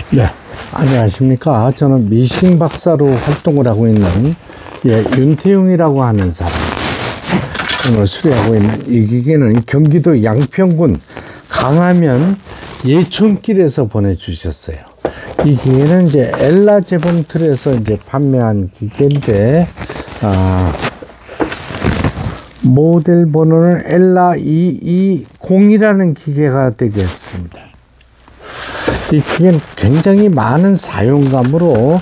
네, 안녕하십니까. 저는 미싱 박사로 활동을 하고 있는 윤태용이라고 하는 사람. 오늘 수리하고 있는 이 기계는 경기도 양평군 강화면 예촌길에서 보내주셨어요. 이 기계는 이제 엘라 재봉 틀에서 이제 판매한 기계인데, 모델 번호는 엘라 220이라는 기계가 되겠습니다. 이 기계는 굉장히 많은 사용감으로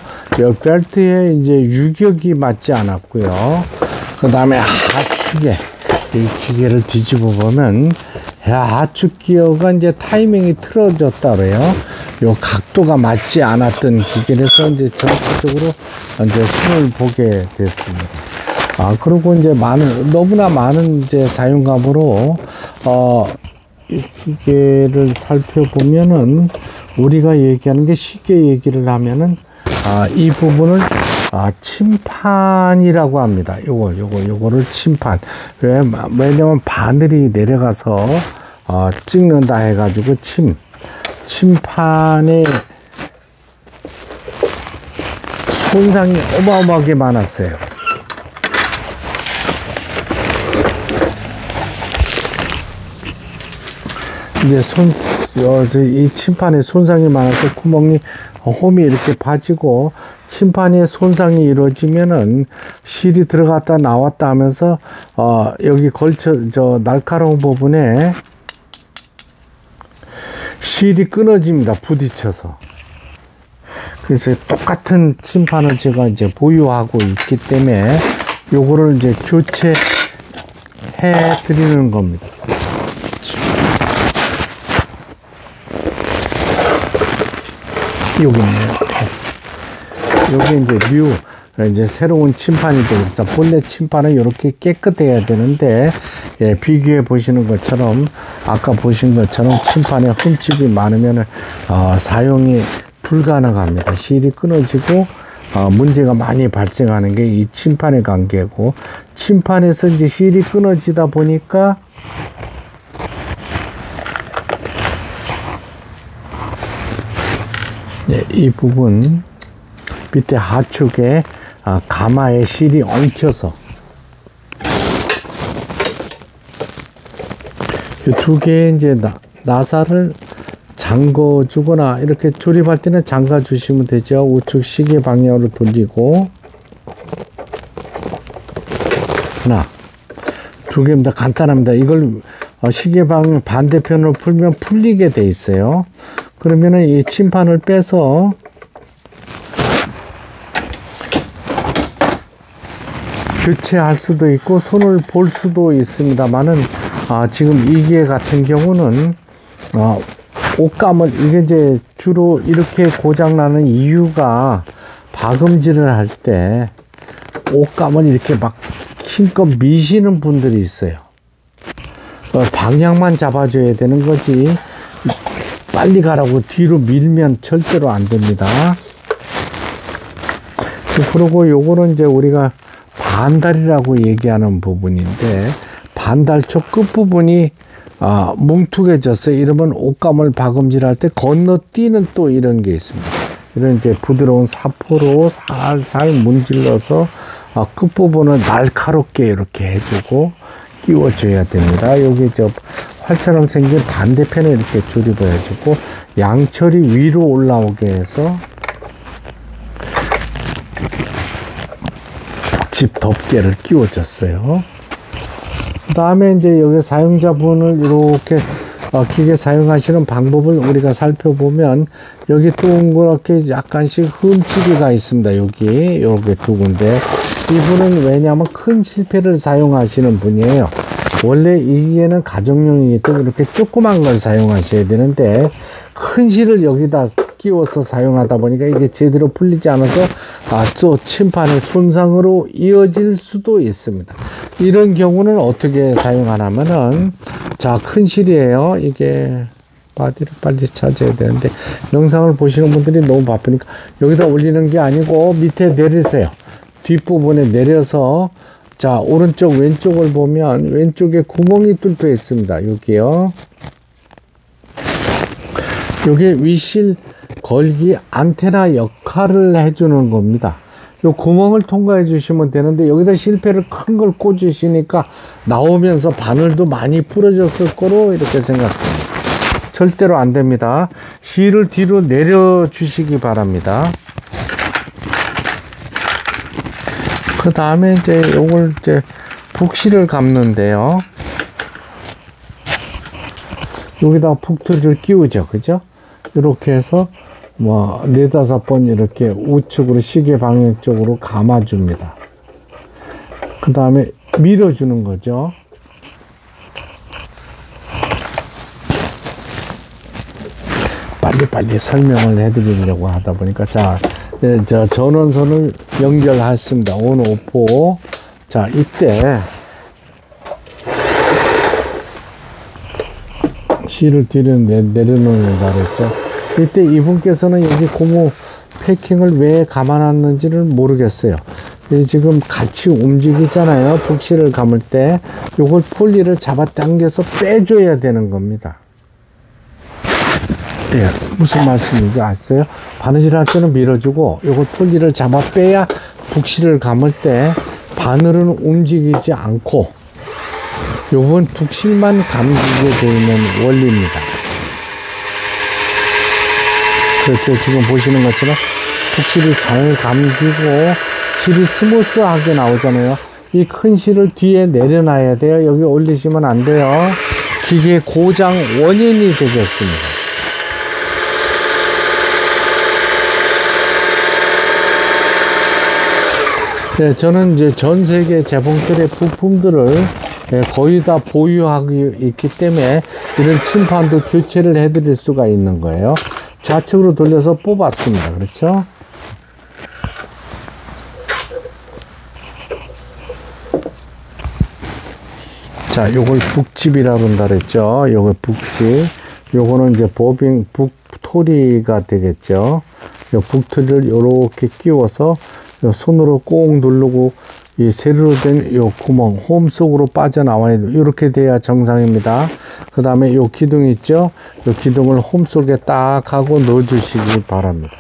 벨트에 이제 유격이 맞지 않았고요. 그 다음에 하축에 이 기계를 뒤집어 보면 하축 기어가 이제 타이밍이 틀어졌다 그래요. 요 각도가 맞지 않았던 기계에서 이제 전체적으로 이제 손을 보게 됐습니다. 그리고 이제 너무나 많은 이제 사용감으로 이 기계를 살펴보면은 우리가 얘기하는 게 쉽게 얘기를 하면은 이 부분을 침판이라고 합니다. 요거를 침판. 왜냐면 바늘이 내려가서 찍는다 해가지고 침판에 손상이 어마어마하게 많았어요. 이제 이 침판에 손상이 많아서 홈이 이렇게 빠지고 침판에 손상이 이루어지면은 실이 들어갔다 나왔다 하면서 여기 날카로운 부분에 실이 끊어집니다. 부딪혀서. 그래서 똑같은 침판을 제가 이제 보유하고 있기 때문에 요거를 이제 교체해 드리는 겁니다. 여기네요. 여기 이제 새로운 침판이 되겠다. 본래 침판은 이렇게 깨끗해야 되는데, 비교해 보시는 것처럼, 아까 보신 것처럼 침판에 흠집이 많으면, 사용이 불가능합니다. 실이 끊어지고, 문제가 많이 발생하는 게 이 침판의 관계고, 침판에서 이제 실이 끊어지다 보니까, 이 부분 밑에 하축에 가마에 실이 엉켜서 이 두 개의 이제 나사를 잠궈 주거나 이렇게 조립할 때는 잠가 주시면 되죠. 우측 시계 방향으로 돌리고 하나, 두 개입니다. 간단합니다. 이걸 시계 방향 반대편으로 풀면 풀리게 돼 있어요. 그러면은 이 침판을 빼서 교체할 수도 있고 손을 볼 수도 있습니다만은 지금 이 기계 같은 경우는 옷감을 이게 이제 주로 이렇게 고장 나는 이유가 박음질을 할 때 옷감을 이렇게 막 힘껏 미시는 분들이 있어요. 방향만 잡아줘야 되는 거지 빨리 가라고 뒤로 밀면 절대로 안 됩니다. 그리고 요거는 이제 우리가 반달이라고 얘기하는 부분인데, 반달 쪽 끝부분이 뭉툭해졌어요. 이러면 옷감을 박음질할 때 건너뛰는 또 이런 게 있습니다. 이런 이제 부드러운 사포로 살살 문질러서 끝부분을 날카롭게 이렇게 해주고 끼워줘야 됩니다. 여기 활처럼 생긴 반대편에 이렇게 조립을 해주고 양철이 위로 올라오게 해서 집 덮개를 끼워줬어요. 그 다음에 이제 여기 사용자분을 이렇게 기계 사용하시는 방법을 우리가 살펴보면 여기 동그랗게 약간씩 흠집이가 있습니다. 여기 두 군데. 이분은 왜냐하면 큰 실패를 사용하시는 분이에요. 원래 이 기계는 가정용이기 때문에 이렇게 조그만 걸 사용하셔야 되는데 큰 실을 여기다 끼워서 사용하다 보니까 이게 제대로 풀리지 않아서 또 침판의 손상으로 이어질 수도 있습니다. 이런 경우는 어떻게 사용하냐면은 큰 실이에요. 이게 바디를 빨리 찾아야 되는데 영상을 보시는 분들이 너무 바쁘니까 여기다 올리는 게 아니고 밑에 내리세요. 뒷부분에 내려서 오른쪽 왼쪽을 보면 왼쪽에 구멍이 뚫려 있습니다. 여기요. 요게 위실 걸기 안테나 역할을 해주는 겁니다. 요 구멍을 통과해 주시면 되는데 여기다 실패를 큰 걸 꽂으시니까 나오면서 바늘도 많이 부러졌을 거로 이렇게 생각합니다. 절대로 안 됩니다. 실을 뒤로 내려 주시기 바랍니다. 그 다음에 이제 요걸 이제 북실을 감는데요. 여기다 북트리를 끼우죠. 그죠? 이렇게 해서 뭐 4-5번 이렇게 우측으로 시계 방향 쪽으로 감아줍니다. 그 다음에 밀어주는 거죠. 빨리빨리 설명을 해드리려고 하다 보니까 자, 저 전원선을 연결했습니다. 온, 오포. 자, 이때 실을 뒤로 내려놓는다 그랬죠. 이때 이분께서는 여기 고무 패킹을 왜 감아놨는지를 모르겠어요. 지금 같이 움직이잖아요. 북실을 감을 때 요걸 폴리를 잡아당겨서 빼줘야 되는 겁니다. 예, 무슨 말씀인지 아세요? 바느질 할 때는 밀어주고 요걸 폴리를 잡아 빼야 북실을 감을 때 바늘은 움직이지 않고 요건 북실만 감기게 되어 있는 원리입니다. 그렇죠. 지금 보시는 것처럼 북실이 잘 감기고 실이 스무스하게 나오잖아요. 이 큰 실을 뒤에 내려놔야 돼요. 여기 올리시면 안 돼요. 기계 고장 원인이 되겠습니다. 네, 저는 이제 전 세계 재봉틀의 부품들을 거의 다 보유하고 있기 때문에 이런 침판도 교체를 해드릴 수가 있는 거예요. 좌측으로 돌려서 뽑았습니다. 그렇죠? 자, 요걸 북집이라고 한다 그랬죠? 요걸 북집. 요거는 이제 보빙, 북토리가 되겠죠? 요 북토리를 요렇게 끼워서 요 손으로 꼭 누르고 이 세로로 된 요 구멍, 홈 속으로 빠져나와야 돼요. 이렇게 돼야 정상입니다. 그 다음에 요 기둥 있죠? 요 기둥을 홈 속에 딱 하고 넣어주시기 바랍니다.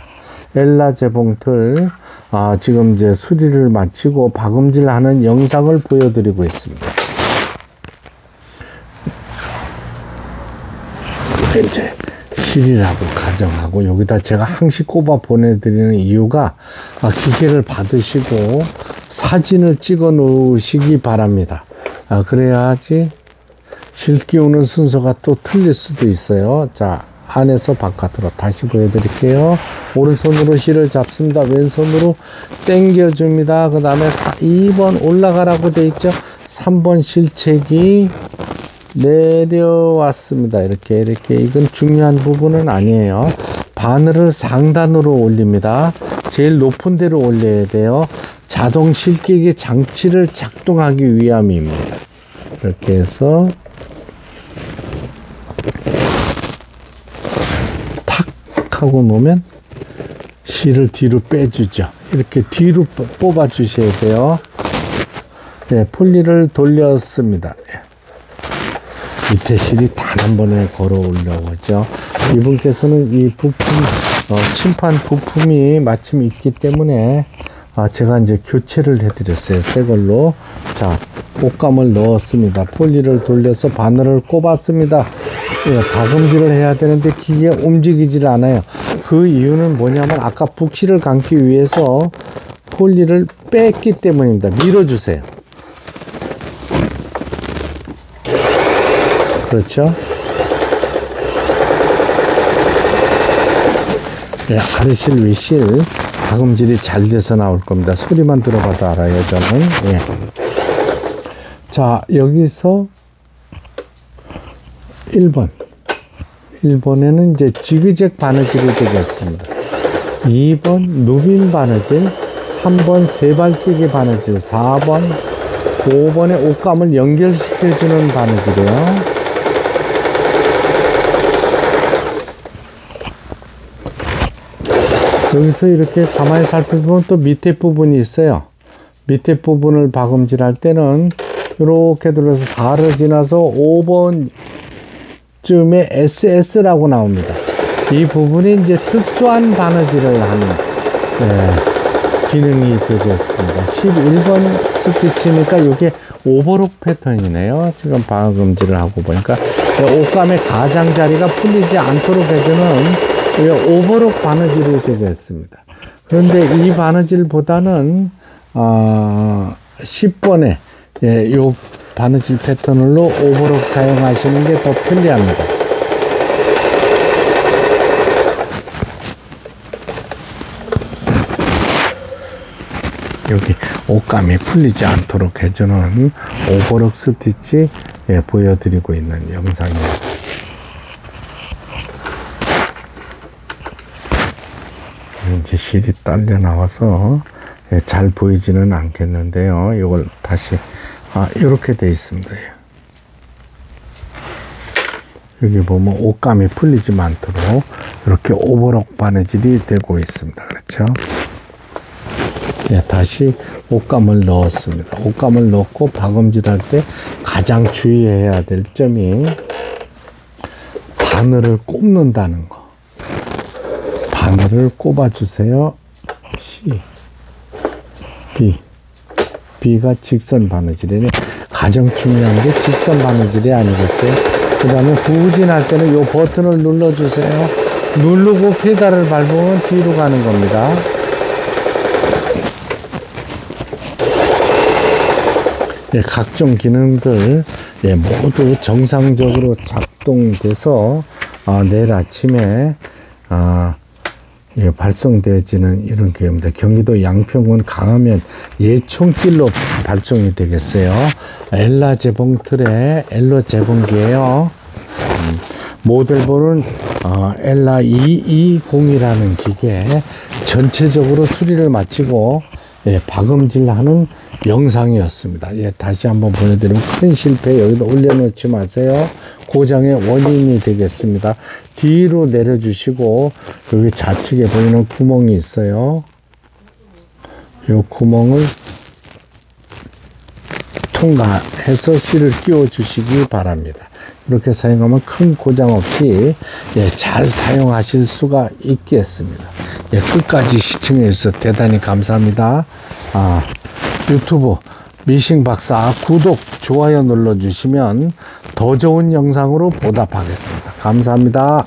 엘라 재봉틀, 지금 이제 수리를 마치고 박음질 하는 영상을 보여드리고 있습니다. 이제 실이라고 가정하고 여기다 제가 항시 꼽아 보내드리는 이유가 기계를 받으시고 사진을 찍어 놓으시기 바랍니다. 그래야지 실 끼우는 순서가 또 틀릴 수도 있어요. 자, 안에서 바깥으로 다시 보여드릴게요. 오른손으로 실을 잡습니다. 왼손으로 당겨줍니다. 그 다음에 2번 올라가라고 돼 있죠. 3번 실책이 내려왔습니다. 이렇게 이건 중요한 부분은 아니에요. 바늘을 상단으로 올립니다. 제일 높은 데로 올려야 돼요. 자동 실끼기 장치를 작동하기 위함입니다. 이렇게 해서 탁 하고 놓으면 실을 뒤로 빼주죠. 이렇게 뒤로 뽑아 주셔야 돼요. 네, 폴리를 돌렸습니다. 밑에 실이 단 한 번에 걸어 올라오죠. 이분께서는 이 부품, 침판 부품이 마침 있기 때문에 제가 이제 교체를 해드렸어요. 새 걸로. 자, 옷감을 넣었습니다. 폴리를 돌려서 바늘을 꼽았습니다. 예, 박음질을 해야 되는데 기계가 움직이질 않아요. 그 이유는 뭐냐면 아까 북실을 감기 위해서 폴리를 뺐기 때문입니다. 밀어주세요. 그렇죠? 네, 아래실 위실 박음질이 잘 돼서 나올 겁니다. 소리만 들어봐도 알아요, 저는. 예. 자, 여기서 1번. 1번에는 이제 지그잭 바느질이 되겠습니다. 2번 누빔 바느질, 3번 세발뛰기 바느질, 4번, 5번에 옷감을 연결시켜주는 바느질이에요. 여기서 이렇게 가만히 살펴보면 또 밑에 부분이 있어요. 밑에 부분을 박음질 할 때는 이렇게 들어서 4를 지나서 5번쯤에 SS라고 나옵니다. 이 부분이 이제 특수한 바느질을 하는 기능이 되겠습니다. 11번 스티치니까 이게 오버록 패턴이네요. 지금 방금질을 하고 보니까 옷감의 가장자리가 풀리지 않도록 해주는 오버록 바느질이 되겠습니다. 그런데 이 바느질보다는 10번에 요 바느질 패턴으로 오버록 사용하시는 게 더 편리합니다. 여기 옷감이 풀리지 않도록 해주는 오버록 스티치 보여드리고 있는 영상입니다. 이제 실이 딸려 나와서 잘 보이지는 않겠는데요. 이걸 다시 이렇게 돼 있습니다. 여기 보면 옷감이 풀리지 않도록 이렇게 오버록 바느질이 되고 있습니다. 그렇죠? 다시 옷감을 넣었습니다. 옷감을 넣고 박음질할 때 가장 주의해야 될 점이 바늘을 꼽는다는 거. 바늘을 꼽아주세요. C, B. B가 직선 바느질이네. 가장 중요한 게 직선 바느질이 아니겠어요? 그 다음에 후진할 때는 이 버튼을 눌러주세요. 누르고 페달을 밟으면 뒤로 가는 겁니다. 각종 기능들 모두 정상적으로 작동돼서 내일 아침에 발송되어지는 이런 기회입니다. 경기도 양평군 강화면 예촌길로 발송이 되겠어요. 엘라 재봉틀의 엘로 재봉기예요. 모델볼은 엘라 220이라는 기계. 전체적으로 수리를 마치고 박음질하는 영상이었습니다. 다시 한번 보여드리면 큰 실패 여기다 올려놓지 마세요. 고장의 원인이 되겠습니다. 뒤로 내려주시고 여기 좌측에 보이는 구멍이 있어요. 이 구멍을 통과해서 실을 끼워 주시기 바랍니다. 이렇게 사용하면 큰 고장 없이 잘 사용하실 수가 있겠습니다. 끝까지 시청해 주셔서 대단히 감사합니다. 유튜브 미싱박사 구독, 좋아요 눌러주시면 더 좋은 영상으로 보답하겠습니다. 감사합니다.